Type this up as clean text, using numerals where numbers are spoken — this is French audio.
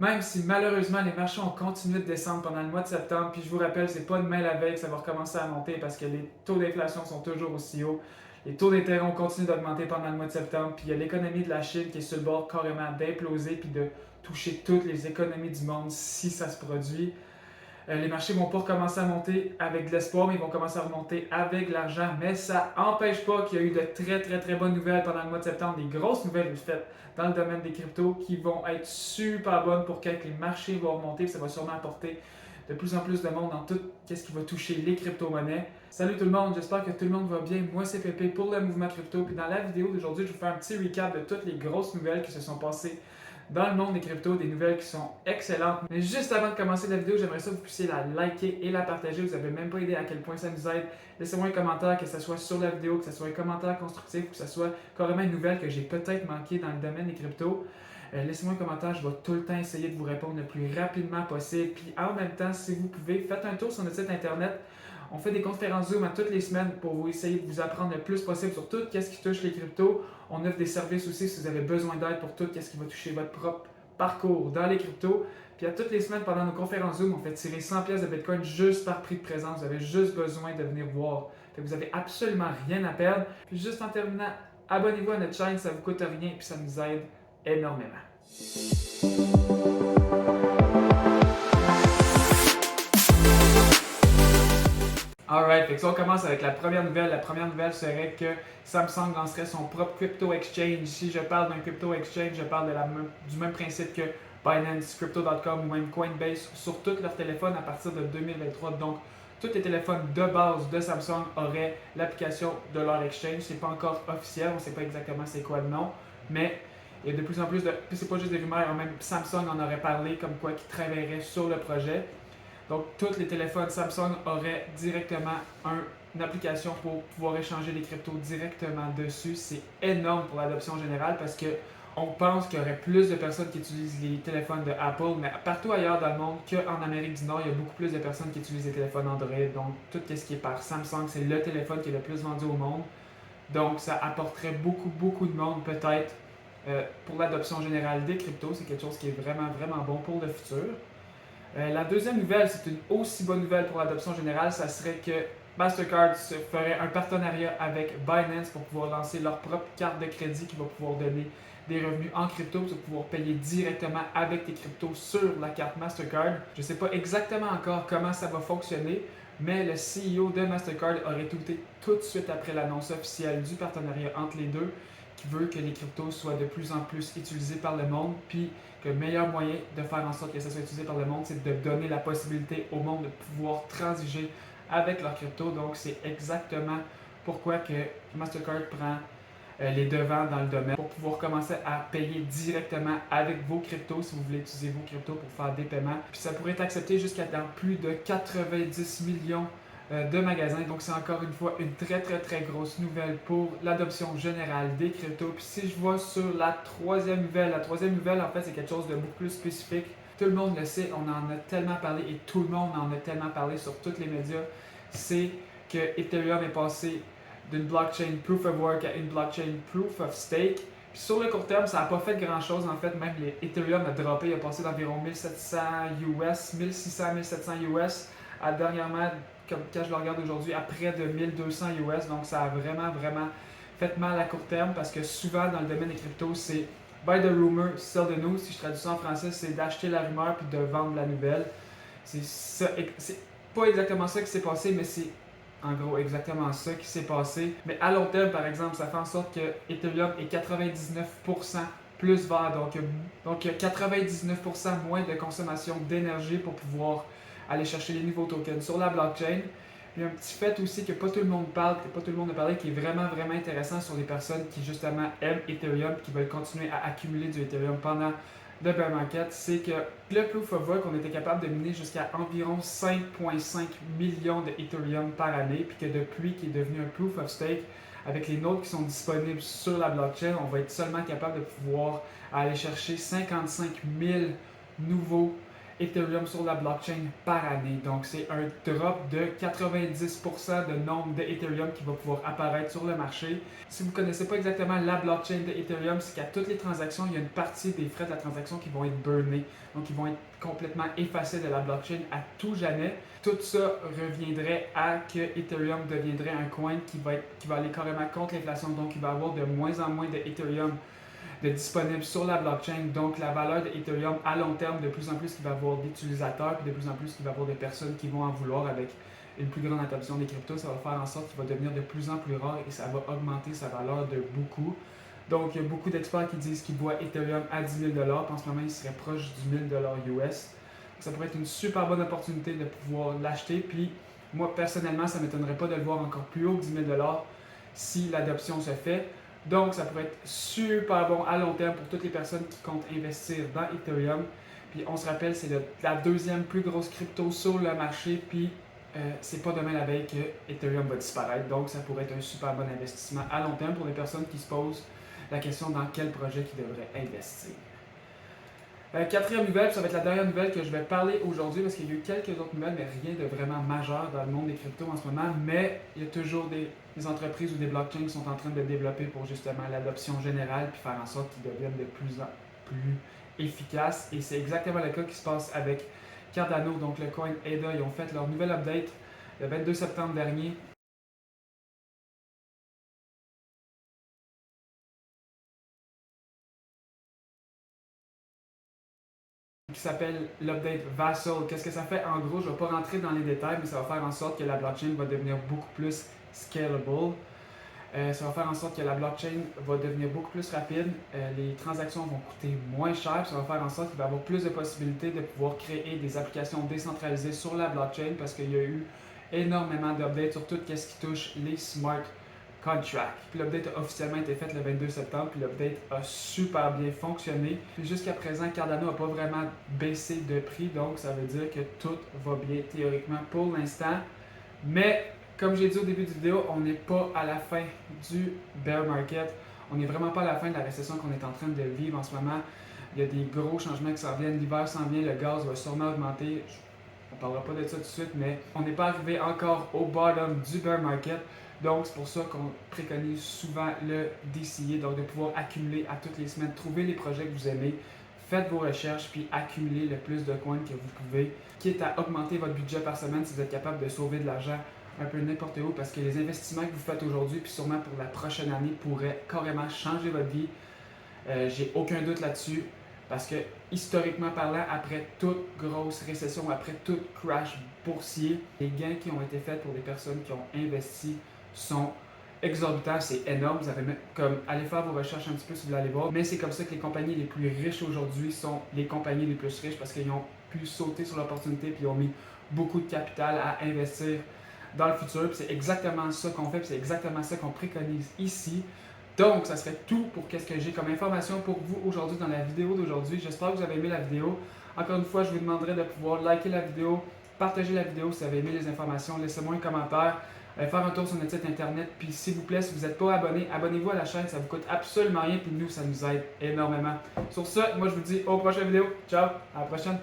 Même si malheureusement les marchés ont continué de descendre pendant le mois de septembre, puis je vous rappelle, c'est pas demain la veille que ça va recommencer à monter parce que les taux d'inflation sont toujours aussi hauts. Les taux d'intérêt ont continué d'augmenter pendant le mois de septembre, puis il y a l'économie de la Chine qui est sur le bord carrément d'imploser puis de toucher toutes les économies du monde si ça se produit. Les marchés vont pas recommencer à monter avec de l'espoir, mais ils vont commencer à remonter avec de l'argent. Mais ça n'empêche pas qu'il y a eu de très bonnes nouvelles pendant le mois de septembre, des grosses nouvelles faites dans le domaine des cryptos qui vont être super bonnes pour que les marchés vont remonter. Ça va sûrement apporter de plus en plus de monde dans tout ce qui va toucher les crypto-monnaies. Salut tout le monde, j'espère que tout le monde va bien. Moi c'est Pépé pour le mouvement crypto. Puis dans la vidéo d'aujourd'hui, je vais vous faire un petit recap de toutes les grosses nouvelles qui se sont passées dans le monde des cryptos, des nouvelles qui sont excellentes. Mais juste avant de commencer la vidéo, j'aimerais ça que vous puissiez la liker et la partager. Vous n'avez même pas idée à quel point ça nous aide. Laissez-moi un commentaire, que ce soit sur la vidéo, que ce soit un commentaire constructif, que ce soit carrément une nouvelle que j'ai peut-être manqué dans le domaine des cryptos. Laissez-moi un commentaire, je vais tout le temps essayer de vous répondre le plus rapidement possible. Puis en même temps, si vous pouvez, faites un tour sur notre site internet. On fait des conférences Zoom à toutes les semaines pour vous essayer de vous apprendre le plus possible sur tout ce qui touche les cryptos. On offre des services aussi si vous avez besoin d'aide pour tout ce qui va toucher votre propre parcours dans les cryptos. Puis à toutes les semaines pendant nos conférences Zoom, on fait tirer 100 pièces de Bitcoin juste par prix de présence. Vous avez juste besoin de venir voir. Fait que vous n'avez absolument rien à perdre. Puis juste en terminant, abonnez-vous à notre chaîne, ça ne vous coûte rien et ça nous aide énormément. Alright, fait que si on commence avec la première nouvelle serait que Samsung lancerait son propre crypto exchange. Si je parle d'un crypto exchange, je parle du même principe que Binance, Crypto.com ou même Coinbase sur tous leurs téléphones à partir de 2023. Donc, tous les téléphones de base de Samsung auraient l'application de leur exchange. C'est pas encore officiel, on ne sait pas exactement c'est quoi le nom, mais il y a de plus en plus de. Puis c'est pas juste des rumeurs, même Samsung en aurait parlé comme quoi qu'ils travailleraient sur le projet. Donc, tous les téléphones Samsung auraient directement une application pour pouvoir échanger les cryptos directement dessus. C'est énorme pour l'adoption générale parce que on pense qu'il y aurait plus de personnes qui utilisent les téléphones de Apple, mais partout ailleurs dans le monde qu'en Amérique du Nord, il y a beaucoup plus de personnes qui utilisent les téléphones Android. Donc, tout ce qui est par Samsung, c'est le téléphone qui est le plus vendu au monde. Donc, ça apporterait beaucoup de monde peut-être pour l'adoption générale des cryptos. C'est quelque chose qui est vraiment bon pour le futur. La deuxième nouvelle, c'est une aussi bonne nouvelle pour l'adoption générale, ça serait que Mastercard se ferait un partenariat avec Binance pour pouvoir lancer leur propre carte de crédit qui va pouvoir donner des revenus en crypto pour pouvoir payer directement avec tes cryptos sur la carte Mastercard. Je ne sais pas exactement encore comment ça va fonctionner, mais le CEO de Mastercard aurait tweeté tout de suite après l'annonce officielle du partenariat entre les deux qui veut que les cryptos soient de plus en plus utilisés par le monde, puis que le meilleur moyen de faire en sorte que ça soit utilisé par le monde, c'est de donner la possibilité au monde de pouvoir transiger avec leurs cryptos. Donc, c'est exactement pourquoi que Mastercard prend les devants dans le domaine pour pouvoir commencer à payer directement avec vos cryptos si vous voulez utiliser vos cryptos pour faire des paiements. Puis ça pourrait être accepté jusqu'à dans plus de 90 millions de magasins. Donc, c'est encore une fois une très grosse nouvelle pour l'adoption générale des cryptos. Puis si je vois sur la troisième nouvelle en fait, c'est quelque chose de beaucoup plus spécifique. Tout le monde le sait, on en a tellement parlé et tout le monde en a tellement parlé sur tous les médias. C'est que Ethereum est passé d'une blockchain proof of work à une blockchain proof of stake. Puis sur le court terme, ça n'a pas fait grand chose en fait. Même Ethereum a droppé, il a passé d'environ 1700 US, 1600, 1700 US à dernièrement, comme quand je le regarde aujourd'hui, à près de 1200 US. Donc ça a vraiment fait mal à court terme parce que souvent dans le domaine des cryptos, c'est buy the rumor, sell the news. Si je traduis ça en français, c'est d'acheter la rumeur puis de vendre la nouvelle. C'est pas exactement ça qui s'est passé, mais c'est en gros exactement ça qui s'est passé. Mais à long terme, par exemple, ça fait en sorte que Ethereum est 99% plus vert. Donc 99% moins de consommation d'énergie pour pouvoir aller chercher les nouveaux tokens sur la blockchain. Il y a un petit fait aussi que pas tout le monde parle, que pas tout le monde a parlé, qui est vraiment intéressant sur les personnes qui justement aiment Ethereum et qui veulent continuer à accumuler du Ethereum pendant le bear market, c'est que le proof of work, on était capable de miner jusqu'à environ 5,5 millions de Ethereum par année, puis que depuis qu'il est devenu un proof of stake, avec les nodes qui sont disponibles sur la blockchain, on va être seulement capable de pouvoir aller chercher 55 000 nouveaux Ethereum sur la blockchain par année. Donc, c'est un drop de 90% de nombre d'Ethereum qui va pouvoir apparaître sur le marché. Si vous ne connaissez pas exactement la blockchain de Ethereum, c'est qu'à toutes les transactions, il y a une partie des frais de la transaction qui vont être burnés. Donc, ils vont être complètement effacés de la blockchain à tout jamais. Tout ça reviendrait à que Ethereum deviendrait un coin qui va aller carrément contre l'inflation. Donc, il va y avoir de moins en moins d'Ethereum de disponible sur la blockchain. Donc, la valeur de Ethereum à long terme, de plus en plus qu'il va y avoir d'utilisateurs, puis de plus en plus qu'il va y avoir de personnes qui vont en vouloir avec une plus grande adoption des cryptos, ça va faire en sorte qu'il va devenir de plus en plus rare et ça va augmenter sa valeur de beaucoup. Donc, il y a beaucoup d'experts qui disent qu'ils voient Ethereum à 10 000 $. En ce moment, il serait proche du 1000 $ US. Ça pourrait être une super bonne opportunité de pouvoir l'acheter. Puis, moi, personnellement, ça ne m'étonnerait pas de le voir encore plus haut que 10 000 $ si l'adoption se fait. Donc, ça pourrait être super bon à long terme pour toutes les personnes qui comptent investir dans Ethereum. Puis, on se rappelle, c'est la deuxième plus grosse crypto sur le marché. Puis, c'est pas demain la veille que Ethereum va disparaître. Donc, ça pourrait être un super bon investissement à long terme pour les personnes qui se posent la question dans quel projet ils devraient investir. Quatrième nouvelle, ça va être la dernière nouvelle que je vais parler aujourd'hui parce qu'il y a eu quelques autres nouvelles, mais rien de vraiment majeur dans le monde des cryptos en ce moment. Mais il y a toujours des entreprises ou des blockchains qui sont en train de développer pour justement l'adoption générale puis faire en sorte qu'ils deviennent de plus en plus efficaces. Et c'est exactement le cas qui se passe avec Cardano, donc le coin ADA. Ils ont fait leur nouvelle update le 22 septembre dernier. Qui s'appelle l'update Vassal. Qu'est-ce que ça fait? En gros, je ne vais pas rentrer dans les détails, mais ça va faire en sorte que la blockchain va devenir beaucoup plus scalable. Ça va faire en sorte que la blockchain va devenir beaucoup plus rapide, les transactions vont coûter moins cher, ça va faire en sorte qu'il va y avoir plus de possibilités de pouvoir créer des applications décentralisées sur la blockchain parce qu'il y a eu énormément d'updates sur tout ce qui touche les smart contracts. Puis l'update a officiellement été fait le 22 septembre, puis l'update a super bien fonctionné. Puis jusqu'à présent, Cardano n'a pas vraiment baissé de prix, donc ça veut dire que tout va bien théoriquement pour l'instant. Mais comme j'ai dit au début de la vidéo, on n'est pas à la fin du bear market. On n'est vraiment pas à la fin de la récession qu'on est en train de vivre en ce moment. Il y a des gros changements qui s'en viennent. L'hiver s'en vient, le gaz va sûrement augmenter. On ne parlera pas de ça tout de suite, mais on n'est pas arrivé encore au bottom du bear market. Donc, c'est pour ça qu'on préconise souvent le DCA, donc de pouvoir accumuler à toutes les semaines, trouver les projets que vous aimez, faites vos recherches, puis accumuler le plus de coins que vous pouvez, quitte à augmenter votre budget par semaine si vous êtes capable de sauver de l'argent un peu n'importe où, parce que les investissements que vous faites aujourd'hui, puis sûrement pour la prochaine année, pourraient carrément changer votre vie. J'ai aucun doute là-dessus, parce que historiquement parlant, après toute grosse récession, après tout crash boursier, les gains qui ont été faits pour des personnes qui ont investi sont exorbitants, c'est énorme. Vous avez même, comme, allez faire vos recherches un petit peu si vous voulez aller voir. Mais c'est comme ça que les compagnies les plus riches aujourd'hui sont les compagnies les plus riches parce qu'ils ont pu sauter sur l'opportunité puis ils ont mis beaucoup de capital à investir dans le futur. Puis c'est exactement ça qu'on fait, puis c'est exactement ça qu'on préconise ici. Donc, ça serait tout pour ce que j'ai comme information pour vous aujourd'hui dans la vidéo d'aujourd'hui. J'espère que vous avez aimé la vidéo. Encore une fois, je vous demanderai de pouvoir liker la vidéo, partager la vidéo si vous avez aimé les informations, laissez-moi un commentaire. Faire un tour sur notre site internet. Puis s'il vous plaît, si vous n'êtes pas abonné, abonnez-vous à la chaîne, ça vous coûte absolument rien. Puis nous, ça nous aide énormément. Sur ce, moi je vous dis aux prochaines vidéos. Ciao, à la prochaine.